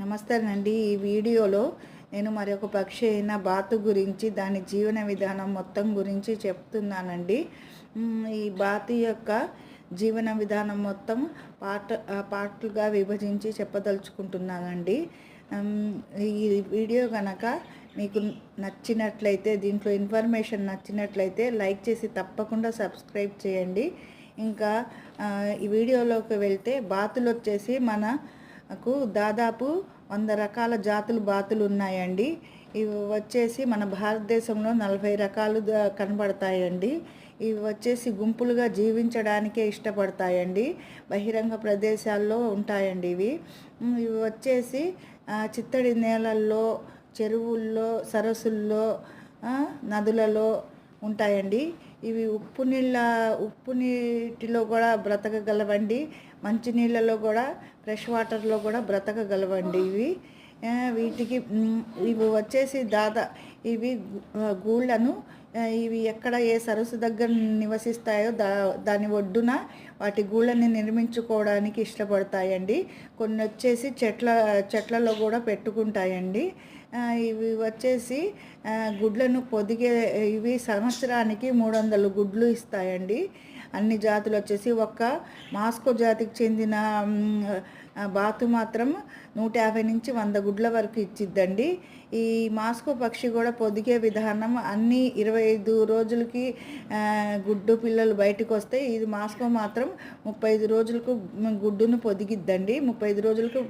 నమస్తేనండి. ఈ వీడియోలో నేను మరొక పక్షి అయిన బాతు గురించి, దాని జీవన విధానం మొత్తం గురించి చెప్తున్నానండి. ఈ బాతు యొక్క జీవన విధానం మొత్తం పార్ట్లుగా విభజించి చెప్పదలుచుకుంటున్నానండి. ఈ వీడియో కనుక మీకు నచ్చినట్లయితే, దీంట్లో ఇన్ఫర్మేషన్ నచ్చినట్లయితే లైక్ చేసి తప్పకుండా సబ్స్క్రైబ్ చేయండి. ఇంకా ఈ వీడియోలోకి వెళ్తే, బాతులు వచ్చేసి మనకు దాదాపు 100 రకాల బాతులు ఉన్నాయండి. ఇవి వచ్చేసి మన భారతదేశంలో 40 రకాలు కనబడతాయండి. ఇవి వచ్చేసి గుంపులుగా జీవించడానికే ఇష్టపడతాయండి. బహిరంగ ప్రదేశాల్లో ఉంటాయండి. ఇవి వచ్చేసి చిత్తడి నేలల్లో, చెరువుల్లో, సరస్సుల్లో, నదులలో ఉంటాయండి. ఇవి ఉప్పు నీటిలో కూడా బ్రతకగలవండి. మంచినీళ్ళలో కూడా, ఫ్రెష్ వాటర్లో కూడా బ్రతకగలవండి. వీటికి ఇవి వచ్చేసి ఇవి గూళ్ళను ఇవి ఎక్కడ ఏ సరస్సు దగ్గర నివసిస్తాయో దాని ఒడ్డున వాటి గూళ్ళని నిర్మించుకోవడానికి ఇష్టపడతాయండి. కొన్ని వచ్చేసి చెట్లలో కూడా పెట్టుకుంటాయండి. ఇవి వచ్చేసి గుడ్లను ఇవి సంవత్సరానికి 300 గుడ్లు ఇస్తాయండి. అన్ని జాతులు వచ్చేసి ఒక్క మాస్కో జాతికి చెందిన బాతు మాత్రం 150 నుంచి 100 గుడ్ల వరకు ఇచ్చిద్దండి. ఈ మాస్కో పక్షి కూడా పొదిగే విధానం అన్ని 25 రోజులకి గుడ్డు పిల్లలు బయటకు వస్తాయి. ఇది మాస్కో మాత్రం 35 రోజులకు గుడ్డును పొదిగిద్దండి. 35 రోజులకు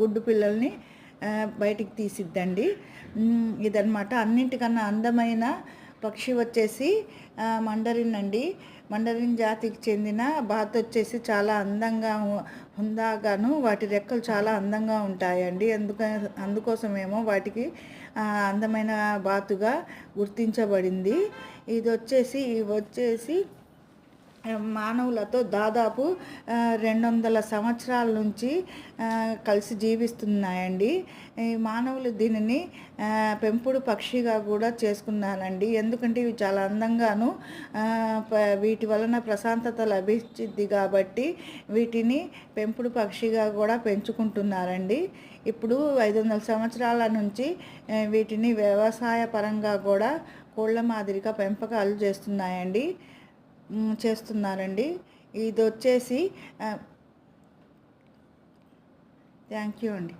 గుడ్డు పిల్లల్ని బయటికి తీసిద్దండి. ఇదన్నమాట. అన్నింటికన్నా అందమైన పక్షి వచ్చేసి మండరిన్ అండి. మండరిన్ జాతికి చెందిన బాతు వచ్చేసి చాలా అందంగా, హుందాగాను, వాటి రెక్కలు చాలా అందంగా ఉంటాయండి. అందుకోసమేమో వాటికి అందమైన బాతుగా గుర్తించబడింది. ఇవి వచ్చేసి మానవులతో దాదాపు 200 సంవత్సరాల నుంచి కలిసి జీవిస్తున్నాయండి. మానవులు దీనిని పెంపుడు పక్షిగా కూడా చేసుకున్నానండి. ఎందుకంటే ఇవి చాలా అందంగాను, వీటి వలన ప్రశాంతత లభించింది కాబట్టి వీటిని పెంపుడు పక్షిగా కూడా పెంచుకుంటున్నారండి. ఇప్పుడు 500 సంవత్సరాల నుంచి వీటిని వ్యవసాయ పరంగా కూడా కోళ్ళ మాదిరిగా పెంపకాలు చేస్తున్నారండి. ఇది వచ్చేసి థ్యాంక్ యూ అండి.